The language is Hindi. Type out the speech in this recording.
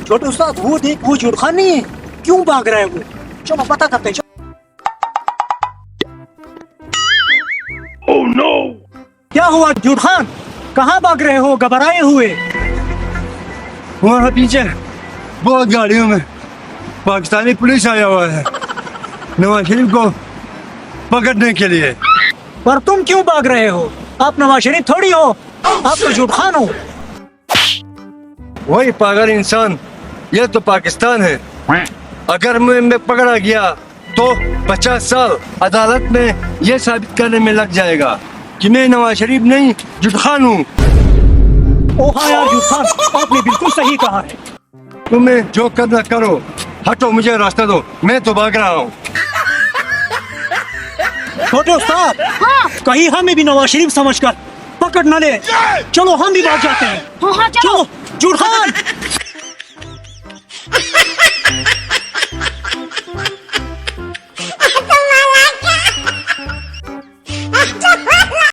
छोटे उस्ताद वो देख, वो जुड़ खान नहीं है, क्यों भाग रहा है वो? चलो पता करते हैं। Oh no! क्या हुआ जुड़ खान, कहाँ भाग रहे हो घबराए हुए? वहाँ पीछे बहुत गाड़ियों में पाकिस्तानी पुलिस आया हुआ है नवाज शरीफ को पकड़ने के लिए। पर तुम क्यों भाग रहे हो? आप नवाज शरीफ थोड़ी हो, आप तो जुड़ खान हो। वही पागल इंसान, ये तो पाकिस्तान है। अगर मैं पकड़ा गया तो 50 साल अदालत में ये साबित करने में लग जाएगा कि मैं नवाज शरीफ नहीं जुड़ खान हूँ। ओ हाँ यार जुड़ खान, आपने बिल्कुल सही कहा है। तुम्हें जो करना करो, हटो, मुझे रास्ता दो, मैं तो भाग रहा हूँ। छोटे उस्ताद, कहीं हमें भी नवाज शरीफ समझकर पकड़ न ले। चलो हम भी भाग जाते हैं। हाँ, चलो। चलो जुड़ खान।